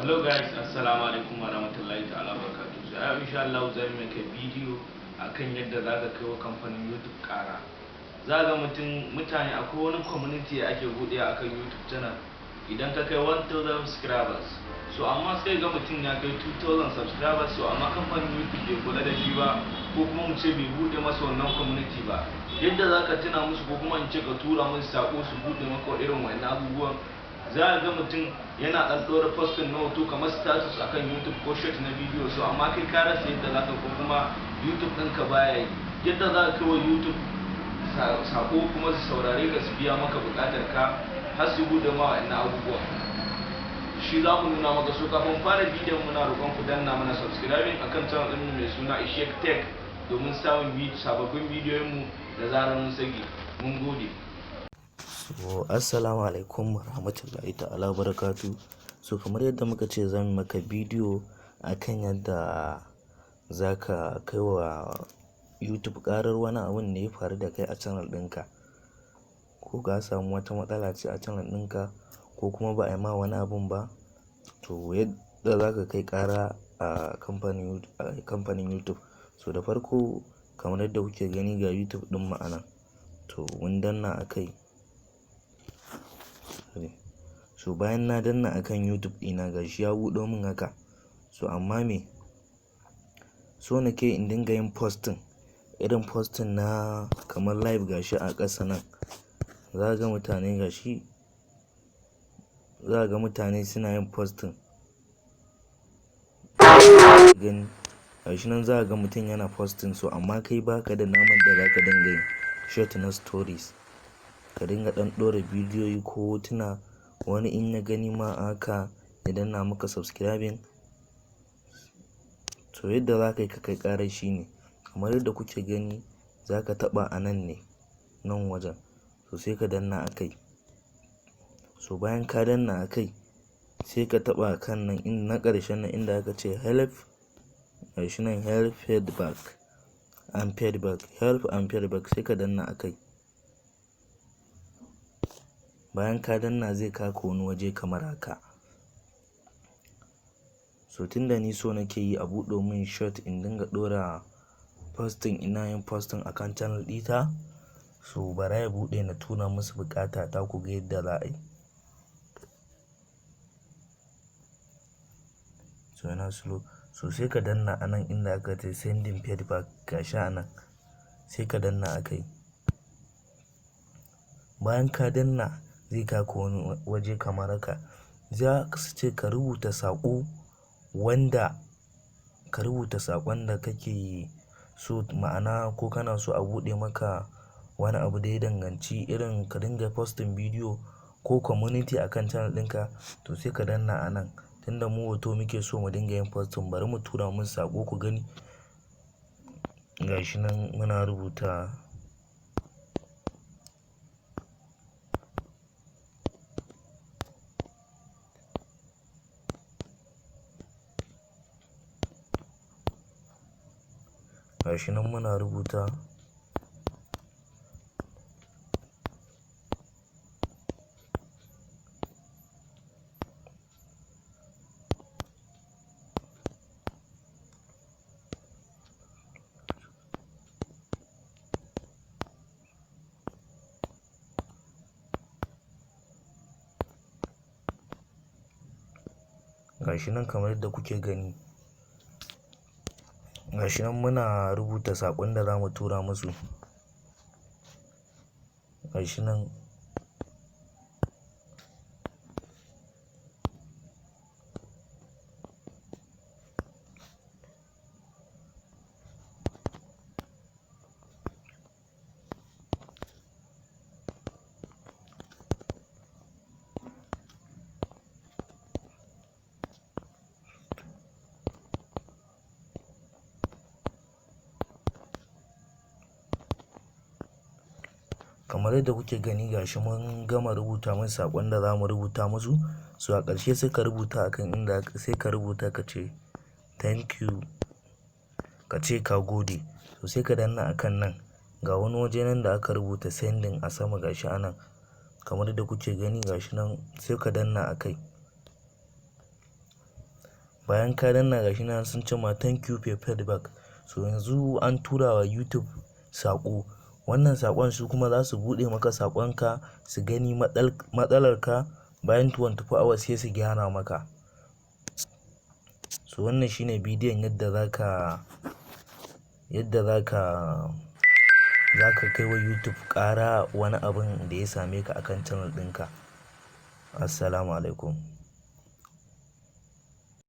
Hello guys, assalamu alaikum warahmatullahi ta'ala barakatuh. So yau insha Allah zan make bidiyo akan yadda zaka kai wa kamfanin YouTube kara. Zaga mutane akwai wani community da ake buɗe akan YouTube channel idan ka kai 1000 subscribers. So amma sai ga mutum ya kai 2000 subscribers, so amma kamfanin YouTube bai kula da shi ba, ko kuma mu ce bai buɗe masa wannan community ba. Yadda zaka tuna musu ko kuma in ce ka tura musu sako su buɗe maka irin wannan abubuwan. Za a ga mutum yana ɗan ɗora postin na hoto kamar status akan YouTube ko short na bidiyo, so amma kai ka rasa yadda za ka, ko kuma YouTube ɗinka baya yi yadda za ka kai wa YouTube sako kuma su saurare ka, su biya maka buƙatar ka har su buɗe ma wa'annan abubuwa. Shi za mu nuna maka. So kafin fara bidiyon muna roƙon ku danna mana subscribing akan channel ɗinmu mai suna Ishek Tech domin samun sababbin bidiyoyinmu da zarar mun saki. Mun gode. So assalamu alaikum warahmatullahi ta'ala barakatu. So kamar yadda muka ce zan maka bidiyo akan yadda zaka kai wa YouTube karar wani abun da ya faru da kai a channel ɗinka, ko ka samu wata matsala ce a channel ɗinka, ko kuma ba a yi ma wani abun ba. To yadda zaka kai kara a kamfanin YouTube. So da farko kamar yadda kuke gani ga YouTube ɗin mu anan, to mun danna akai. So bayan na danna akan YouTube ɗina gashi ya buɗo min haka. So amma me, so nake in dinga yin posting, irin posting na kamar live. Gashi a ƙasa nan za ga mutane, za ga mutane suna yin posting gani, gashi nan za ga mutum yana posting. So amma kai baka da naman da zaka dinga yin short na stories, ka dinga ɗan ɗora bidiyoyi ko hotuna. Wani in ya gani ma haka idan na maka subscribing. To yadda za ka yi ka kai ƙarar shi ne kamar yadda kuke gani, za ka taɓa a nan ne, nan wajen. So sai ka danna a kai. So bayan ka danna a kai sai ka taɓa kan nan na ƙarshen nan inda aka ce help, gashi nan help feedback and feedback, help and feedback, sai ka danna a kai. Bayan ka danna zai kaka wani waje kamar haka. So tunda ni so nake yi a buɗo min short in dinga ɗora posting, ina yin posting akan channel ɗita. So bara ya buɗe na tuna musu buƙata ta, ku ga yadda za a yi. So yana slow. So sai ka danna anan inda aka ce sending feedback, gashi anan sai ka danna a kai. Bayan ka danna zai kaka wani waje kamar haka. Za su ce ka rubuta saƙo wanda ka rubuta saƙon da kake so, ma'ana ko kana so a buɗe maka wani abu da ya danganci irin ka dinga posting bidiyo ko community akan channel ɗinka. To sai ka danna anan, tunda mu hoto muke so mu dinga yin posting, bari mu tura mun saƙo ku gani. Gashi nan muna rubuta gashi nan kamar yadda kuke gani. Gashi nan muna rubuta saƙon da za mu tura musu. Gashi nan kamar yadda kuke gani, gashi mun gama rubuta mun saƙon da za mu rubuta musu. So a ƙarshe sai ka rubuta akan inda sai ka rubuta ka ce thank you, ka ce ka gode. So sai ka danna akan nan, ga wani waje nan da aka rubuta sending a sama, gashi anan kamar yadda kuke gani. Gashi nan sai ka danna a kai. bayan ka danna gashi nan sun ce ma thank you for feedback. So yanzu an tura wa YouTube sako, wannan sakon su kuma za su bude maka sakonka su gani matsalarka, bayan 24 hours sai su gyara maka. So wannan shine bidiyon yadda zaka kai wa YouTube ƙara wani abin da ya same ka akan channel ɗinka. Assalamu alaikum.